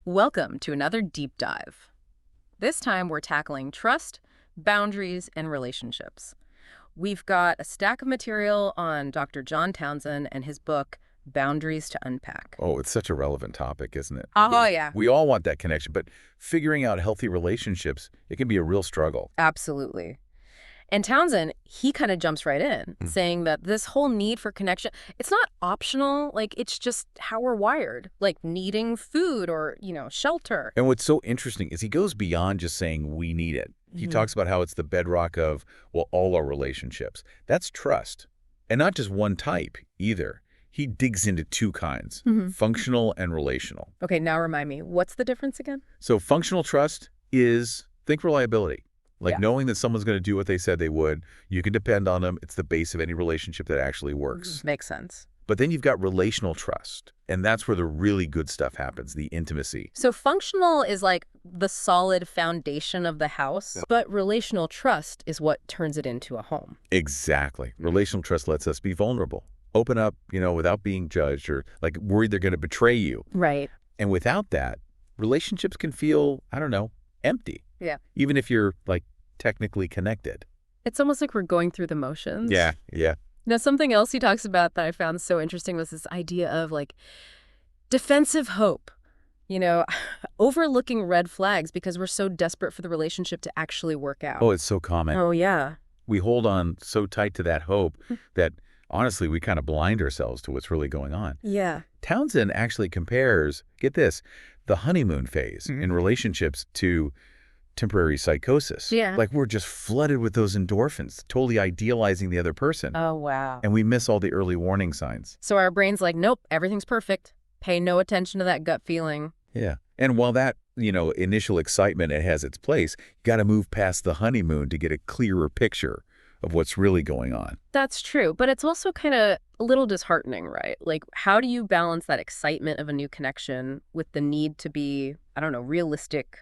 Welcome to another deep dive. This time we're tackling trust, boundaries, and relationships. We've got a stack of material on Dr. John Townsend and his book, Boundaries to Unpack. Oh, it's such a relevant topic, isn't it? Oh, yeah. We all want that connection, but figuring out healthy relationships, it can be a real struggle. Absolutely. And Townsend, he kind of jumps right in, saying that this whole need for connection, it's not optional, like it's just how we're wired, like needing food or, shelter. And what's so interesting is he goes beyond just saying we need it. He talks about how it's the bedrock of, well, all our relationships. That's trust. And not just one type either. He digs into two kinds, functional and relational. Okay, now remind me, what's the difference again? So functional trust is, think reliability. Like Yeah. knowing that someone's going to do what they said they would. You can depend on them. It's the base of any relationship that actually works. Makes sense. But then you've got relational trust. And that's where the really good stuff happens, the intimacy. So functional is like the solid foundation of the house, but relational trust is what turns it into a home. Exactly. Relational trust lets us be vulnerable. Open up, without being judged or like worried they're going to betray you. Right. And without that, relationships can feel, empty. Yeah. Even if you're like technically connected. It's almost like we're going through the motions. Yeah. Now, something else he talks about that I found so interesting was this idea of like defensive hope, overlooking red flags because we're so desperate for the relationship to actually work out. Oh, it's so common. Oh, yeah. We hold on so tight to that hope that honestly, we kind of blind ourselves to what's really going on. Yeah. Townsend actually compares, get this, the honeymoon phase in relationships to temporary psychosis. Yeah. Like we're just flooded with those endorphins, totally idealizing the other person. Oh, wow. And we miss all the early warning signs. So our brain's like, nope, everything's perfect. Pay no attention to that gut feeling. Yeah. And while that, initial excitement, it has its place, you got to move past the honeymoon to get a clearer picture of what's really going on. That's true. But it's also kind of a little disheartening, right? Like, how do you balance that excitement of a new connection with the need to be, realistic,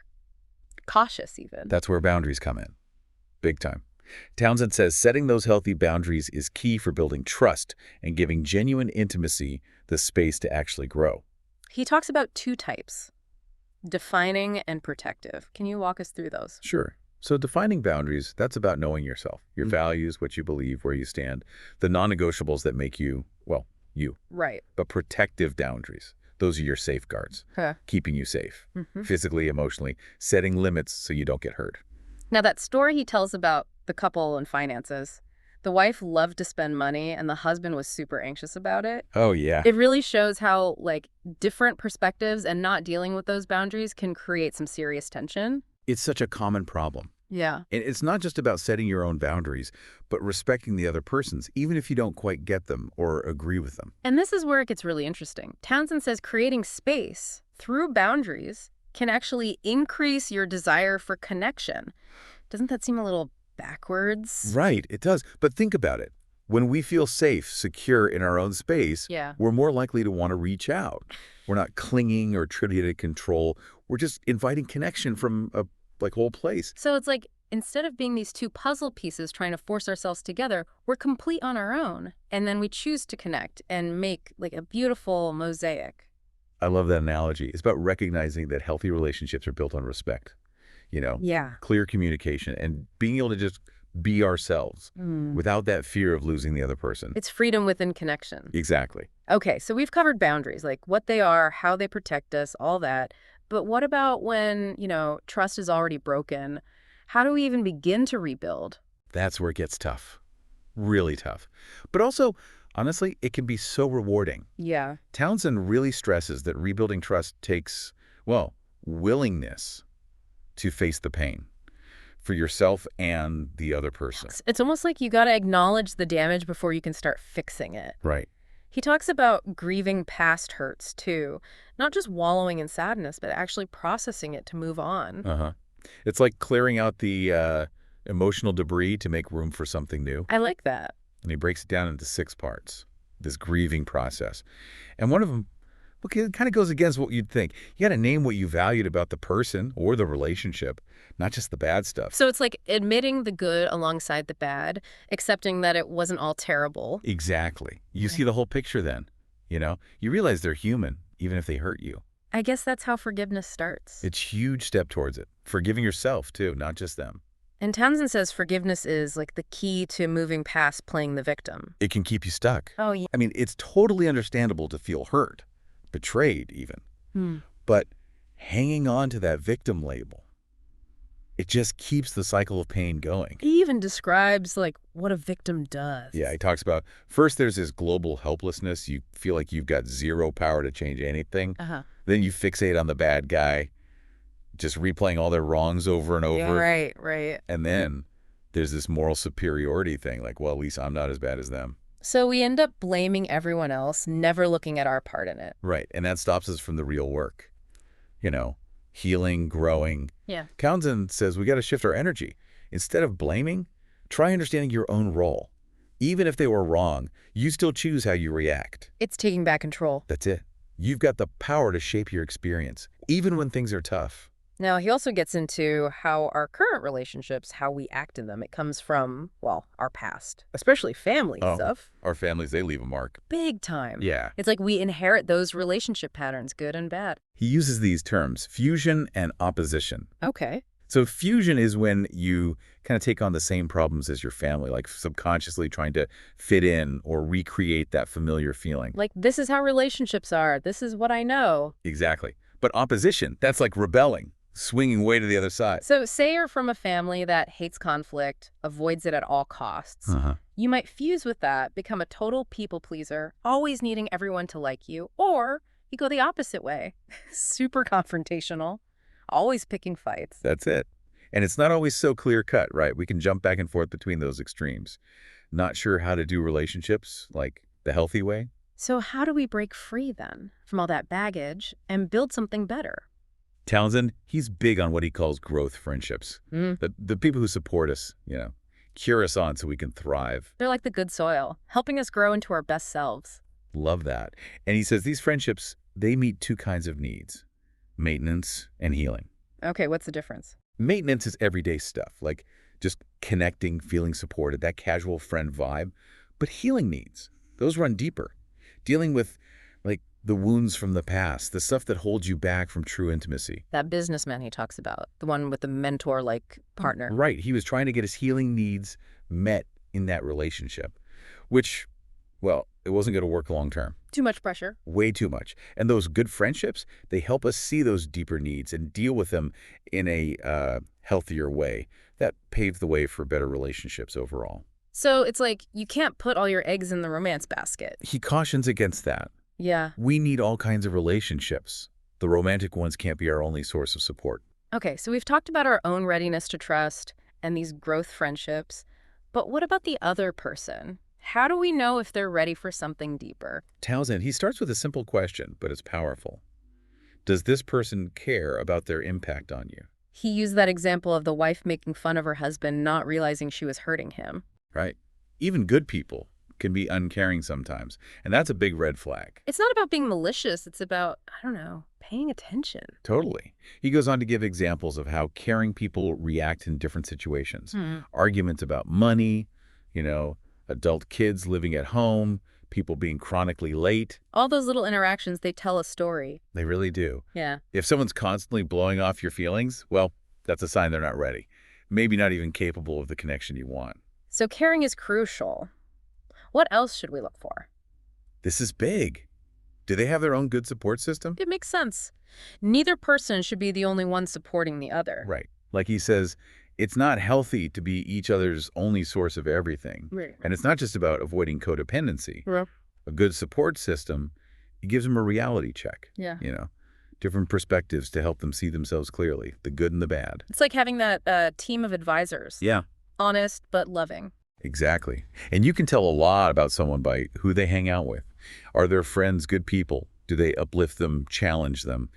cautious even? That's where boundaries come in. Big time. Townsend says setting those healthy boundaries is key for building trust and giving genuine intimacy the space to actually grow. He talks about two types, defining and protective. Can you walk us through those? Sure. So defining boundaries, that's about knowing yourself, your values, what you believe, where you stand, the non-negotiables that make you, well, you. Right. But protective boundaries, those are your safeguards, keeping you safe, physically, emotionally, setting limits so you don't get hurt. Now, that story he tells about the couple and finances, the wife loved to spend money and the husband was super anxious about it. Oh, yeah. It really shows how, different perspectives and not dealing with those boundaries can create some serious tension. It's such a common problem. Yeah. And it's not just about setting your own boundaries, but respecting the other person's, even if you don't quite get them or agree with them. And this is where it gets really interesting. Townsend says creating space through boundaries can actually increase your desire for connection. Doesn't that seem a little backwards? Right, it does. But think about it. When we feel safe, secure in our own space, we're more likely to want to reach out. We're not clinging or trying to control. We're just inviting connection from a whole place. So it's like instead of being these two puzzle pieces trying to force ourselves together, we're complete on our own. And then we choose to connect and make a beautiful mosaic. I love that analogy. It's about recognizing that healthy relationships are built on respect, clear communication and being able to just be ourselves without that fear of losing the other person. It's freedom within connection. Exactly. Okay, so we've covered boundaries, like what they are, how they protect us, all that. But what about when, trust is already broken? How do we even begin to rebuild? That's where it gets tough. Really tough. But also, honestly, it can be so rewarding. Yeah. Townsend really stresses that rebuilding trust takes, willingness to face the pain for yourself and the other person. It's almost like you got to acknowledge the damage before you can start fixing it. Right. He talks about grieving past hurts, too. Not just wallowing in sadness, but actually processing it to move on. It's like clearing out the emotional debris to make room for something new. I like that. And he breaks it down into 6 parts, this grieving process. And one of them, it kind of goes against what you'd think. You got to name what you valued about the person or the relationship, not just the bad stuff. So it's like admitting the good alongside the bad, accepting that it wasn't all terrible. Exactly. You see the whole picture then, You realize they're human, even if they hurt you. I guess that's how forgiveness starts. It's a huge step towards it. Forgiving yourself, too, not just them. And Townsend says forgiveness is like the key to moving past playing the victim. It can keep you stuck. Oh, yeah. I mean, it's totally understandable to feel hurt, betrayed even. But hanging on to that victim label, it just keeps the cycle of pain going. He even describes like what a victim does. Yeah, he talks about, first there's this global helplessness. You feel like you've got zero power to change anything. Then you fixate on the bad guy, just replaying all their wrongs over and over. Yeah, right. And then there's this moral superiority thing, like, well, at least I'm not as bad as them. So we end up blaming everyone else, never looking at our part in it. Right, and that stops us from the real work. Healing, growing. Yeah. Townsend says we got to shift our energy. Instead of blaming, try understanding your own role. Even if they were wrong, you still choose how you react. It's taking back control. That's it. You've got the power to shape your experience, even when things are tough. Now, he also gets into how our current relationships, how we act in them, it comes from, well, our past, especially family stuff. Our families, they leave a mark. Big time. Yeah. It's like we inherit those relationship patterns, good and bad. He uses these terms, fusion and opposition. Okay. So fusion is when you kind of take on the same problems as your family, like subconsciously trying to fit in or recreate that familiar feeling. Like, this is how relationships are. This is what I know. Exactly. But opposition, that's like rebelling, swinging way to the other side. So say you're from a family that hates conflict, avoids it at all costs. You might fuse with that, become a total people pleaser, always needing everyone to like you, or you go the opposite way, super confrontational, always picking fights. That's it. And it's not always so clear-cut, right? We can jump back and forth between those extremes. Not sure how to do relationships, like the healthy way. So how do we break free then from all that baggage and build something better? Townsend, he's big on what he calls growth friendships. The people who support us, cure us on so we can thrive. They're like the good soil, helping us grow into our best selves. Love that. And he says these friendships, they meet two kinds of needs, maintenance and healing. Okay, what's the difference? Maintenance is everyday stuff, like just connecting, feeling supported, that casual friend vibe. But healing needs, those run deeper, dealing with like the wounds from the past, the stuff that holds you back from true intimacy. That businessman he talks about, the one with the mentor-like partner. Right. He was trying to get his healing needs met in that relationship, which, well, it wasn't going to work long term. Too much pressure. Way too much. And those good friendships, they help us see those deeper needs and deal with them in a healthier way. That paved the way for better relationships overall. So it's like you can't put all your eggs in the romance basket. He cautions against that. Yeah. We need all kinds of relationships. The romantic ones can't be our only source of support. Okay, so we've talked about our own readiness to trust and these growth friendships. But what about the other person? How do we know if they're ready for something deeper? Townsend, he starts with a simple question, but it's powerful. Does this person care about their impact on you? He used that example of the wife making fun of her husband, not realizing she was hurting him. Right. Even good people can be uncaring sometimes, and that's a big red flag. It's not about being malicious. It's about, I don't know, paying attention. Totally. He goes on to give examples of how caring people react in different situations. Arguments about money, adult kids living at home, people being chronically late. All those little interactions, they tell a story. They really do. Yeah. If someone's constantly blowing off your feelings, well, that's a sign they're not ready. Maybe not even capable of the connection you want. So caring is crucial. What else should we look for? This is big. Do they have their own good support system? It makes sense. Neither person should be the only one supporting the other. Right. Like he says, it's not healthy to be each other's only source of everything. Right. And it's not just about avoiding codependency. Yeah. A good support system, it gives them a reality check. Yeah. Different perspectives to help them see themselves clearly, the good and the bad. It's like having that team of advisors. Yeah. Honest but loving. Exactly. And you can tell a lot about someone by who they hang out with. Are their friends good people? Do they uplift them, challenge them?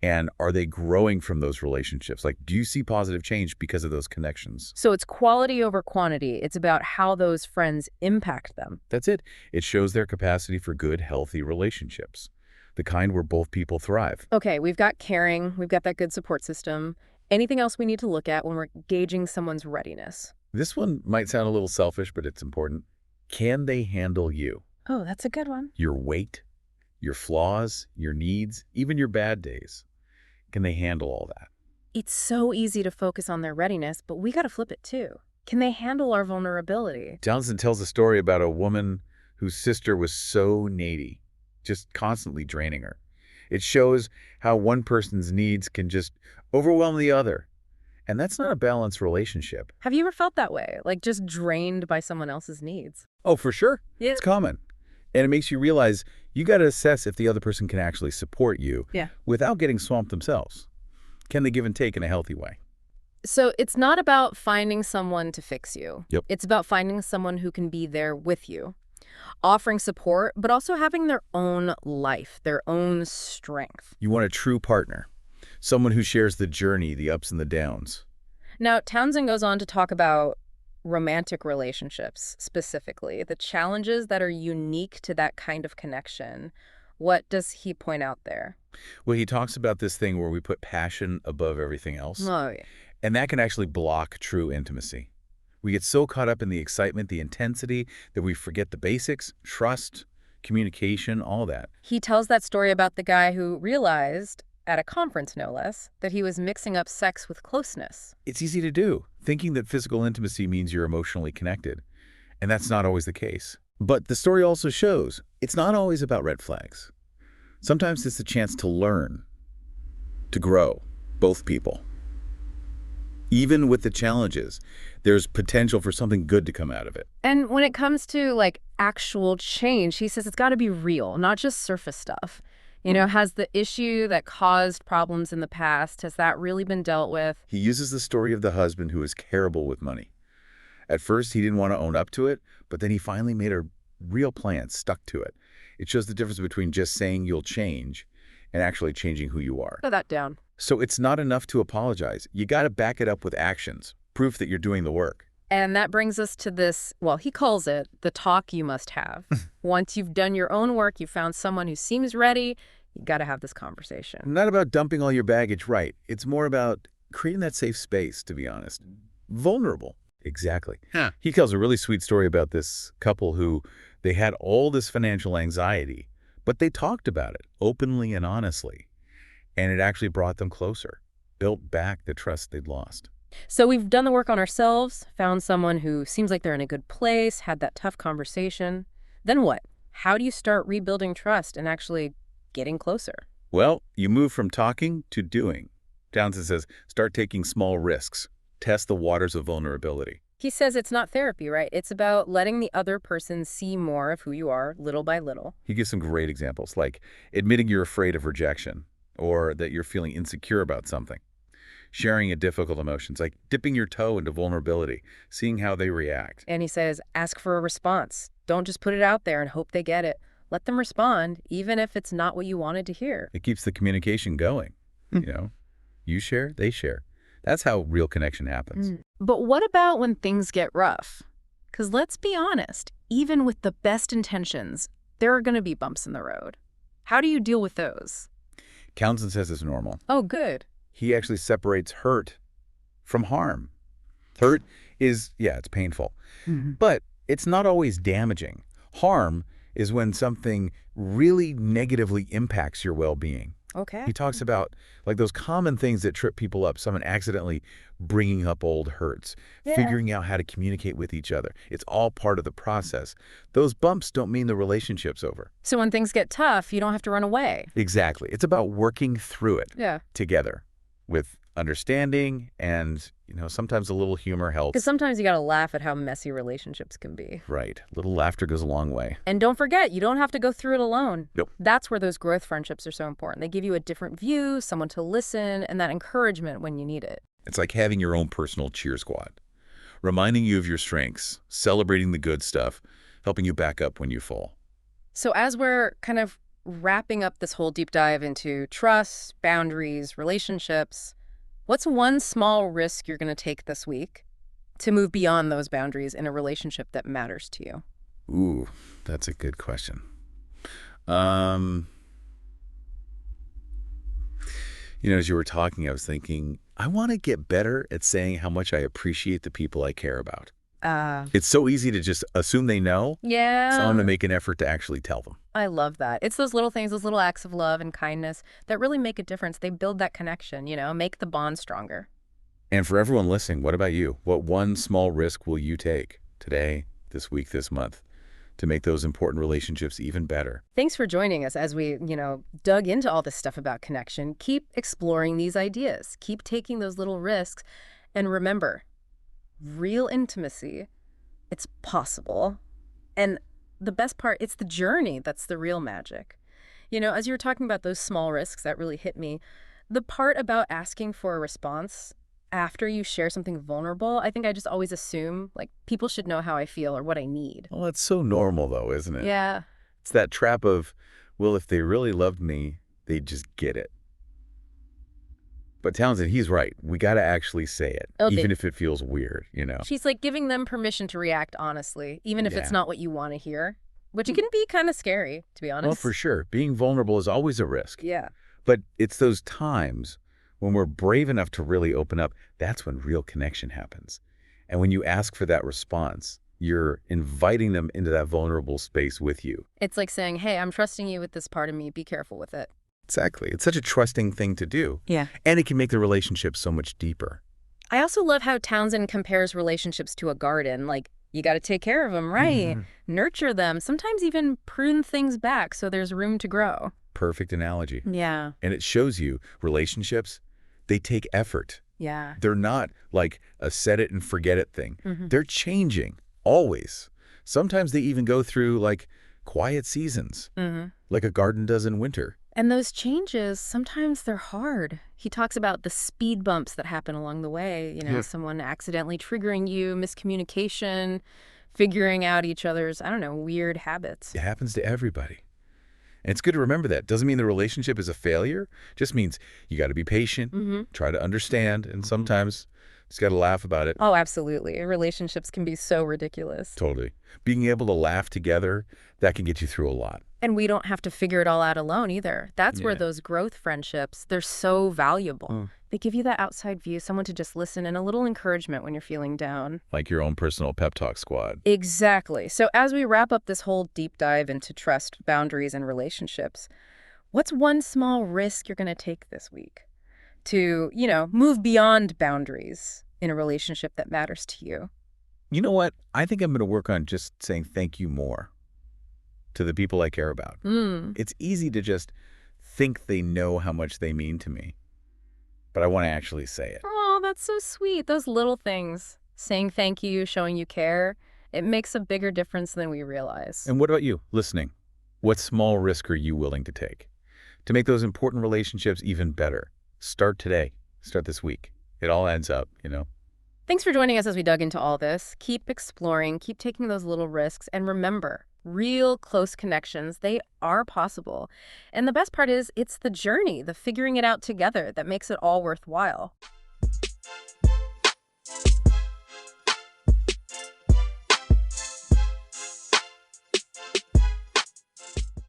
And are they growing from those relationships? Like, do you see positive change because of those connections? So it's quality over quantity. It's about how those friends impact them. That's it. It shows their capacity for good, healthy relationships, the kind where both people thrive. Okay, we've got caring. We've got that good support system. Anything else we need to look at when we're gauging someone's readiness? This one might sound a little selfish, but it's important. Can they handle you? Oh, that's a good one. Your weight, your flaws, your needs, even your bad days. Can they handle all that? It's so easy to focus on their readiness, but we got to flip it too. Can they handle our vulnerability? Townsend tells a story about a woman whose sister was so needy, just constantly draining her. It shows how one person's needs can just overwhelm the other. And that's not a balanced relationship. Have you ever felt that way? Like just drained by someone else's needs? Oh, for sure. Yeah. It's common. And it makes you realize you got to assess if the other person can actually support you without getting swamped themselves. Can they give and take in a healthy way? So it's not about finding someone to fix you. Yep. It's about finding someone who can be there with you, offering support, but also having their own life, their own strength. You want a true partner, someone who shares the journey, the ups and the downs. Now, Townsend goes on to talk about romantic relationships specifically, the challenges that are unique to that kind of connection. What does he point out there? Well, he talks about this thing where we put passion above everything else. Oh, yeah. And that can actually block true intimacy. We get so caught up in the excitement, the intensity, that we forget the basics, trust, communication, all that. He tells that story about the guy who realized, at a conference no less, that he was mixing up sex with closeness. It's easy to do, thinking that physical intimacy means you're emotionally connected. And that's not always the case. But the story also shows it's not always about red flags. Sometimes it's a chance to learn, to grow, both people. Even with the challenges, there's potential for something good to come out of it. And when it comes to like actual change, he says it's got to be real, not just surface stuff. You know, has the issue that caused problems in the past, has that really been dealt with? He uses the story of the husband who is terrible with money. At first, he didn't want to own up to it, but then he finally made a real plan, stuck to it. It shows the difference between just saying you'll change and actually changing who you are. Put that down. So it's not enough to apologize. You got to back it up with actions, proof that you're doing the work. And that brings us to this, well, he calls it the talk you must have. Once you've done your own work, you found someone who seems ready, you got to have this conversation. Not about dumping all your baggage, right? It's more about creating that safe space, to be honest. Vulnerable. Exactly. He tells a really sweet story about this couple who they had all this financial anxiety, but they talked about it openly and honestly. And it actually brought them closer, built back the trust they'd lost. So we've done the work on ourselves, found someone who seems like they're in a good place, had that tough conversation. Then what? How do you start rebuilding trust and actually getting closer? Well, you move from talking to doing. Townsend says, start taking small risks. Test the waters of vulnerability. He says it's not therapy, right? It's about letting the other person see more of who you are, little by little. He gives some great examples, like admitting you're afraid of rejection or that you're feeling insecure about something. Sharing a difficult emotions, like dipping your toe into vulnerability, seeing how they react. And he says, ask for a response. Don't just put it out there and hope they get it. Let them respond, even if it's not what you wanted to hear. It keeps the communication going. You share, they share. That's how real connection happens. But what about when things get rough? Because let's be honest, even with the best intentions, there are going to be bumps in the road. How do you deal with those? Townsend says it's normal. Oh, good. He actually separates hurt from harm. Hurt is, it's painful. But it's not always damaging. Harm is when something really negatively impacts your well-being. Okay. He talks about like those common things that trip people up, someone accidentally bringing up old hurts, figuring out how to communicate with each other. It's all part of the process. Those bumps don't mean the relationship's over. So when things get tough, you don't have to run away. Exactly. It's about working through it together with understanding and, sometimes a little humor helps. Because sometimes you got to laugh at how messy relationships can be. Right. A little laughter goes a long way. And don't forget, you don't have to go through it alone. Yep. That's where those growth friendships are so important. They give you a different view, someone to listen, and that encouragement when you need it. It's like having your own personal cheer squad, reminding you of your strengths, celebrating the good stuff, helping you back up when you fall. So as we're kind of wrapping up this whole deep dive into trust, boundaries, relationships, what's one small risk you're going to take this week to move beyond those boundaries in a relationship that matters to you? Ooh, that's a good question. As you were talking, I was thinking, I want to get better at saying how much I appreciate the people I care about. It's so easy to just assume they know, so I'm going to Yeah. make an effort to actually tell them. I love that. It's those little things, those little acts of love and kindness that really make a difference. They build that connection, make the bond stronger. And for everyone listening, what about you? What one small risk will you take today, this week, this month, to make those important relationships even better? Thanks for joining us as we, dug into all this stuff about connection. Keep exploring these ideas. Keep taking those little risks. And remember, real intimacy, it's possible. And the best part, it's the journey that's the real magic. As you were talking about those small risks, that really hit me. The part about asking for a response after you share something vulnerable, I think I just always assume, like, people should know how I feel or what I need. Well, it's so normal, though, isn't it? Yeah. It's that trap of, well, if they really loved me, they'd just get it. But Townsend, he's right. We got to actually say it, Oh, even if it feels weird. She's like giving them permission to react honestly, even if it's Yeah. not what you want to hear, which can be kind of scary, to be honest. Well, for sure. Being vulnerable is always a risk. Yeah. But it's those times when we're brave enough to really open up, that's when real connection happens. And when you ask for that response, you're inviting them into that vulnerable space with you. It's like saying, hey, I'm trusting you with this part of me. Be careful with it. Exactly. It's such a trusting thing to do. Yeah. And it can make the relationship so much deeper. I also love how Townsend compares relationships to a garden. Like, you got to take care of them, right? Nurture them, sometimes even prune things back so there's room to grow. Perfect analogy. Yeah. And it shows you relationships, they take effort. Yeah. They're not like a set it and forget it thing. Mhm. They're changing, always. Sometimes they even go through like quiet seasons, like a garden does in winter. And those changes, sometimes they're hard. He talks about the speed bumps that happen along the way, someone accidentally triggering you, miscommunication, figuring out each other's, I don't know, weird habits. It happens to everybody. And it's good to remember that. Doesn't mean the relationship is a failure. Just means you got to be patient, try to understand, and sometimes just got to laugh about it. Oh, absolutely. Relationships can be so ridiculous. Totally. Being able to laugh together, that can get you through a lot. And we don't have to figure it all out alone either. That's where Yeah. those growth friendships, they're so valuable. They give you that outside view, someone to just listen, and a little encouragement when you're feeling down. Like your own personal pep talk squad. Exactly. So as we wrap up this whole deep dive into trust, boundaries, and relationships, what's one small risk you're going to take this week to, move beyond boundaries in a relationship that matters to you? You know what? I think I'm going to work on just saying thank you more to the people I care about. It's easy to just think they know how much they mean to me, but I want to actually say it. Oh, that's so sweet. Those little things, saying thank you, showing you care, it makes a bigger difference than we realize. And what about you, listening? What small risk are you willing to take to make those important relationships even better? Start today. Start this week. It all adds up. Thanks for joining us as we dug into all this. Keep exploring, keep taking those little risks, and remember, real close connections, they are possible. And the best part is, it's the journey, the figuring it out together that makes it all worthwhile.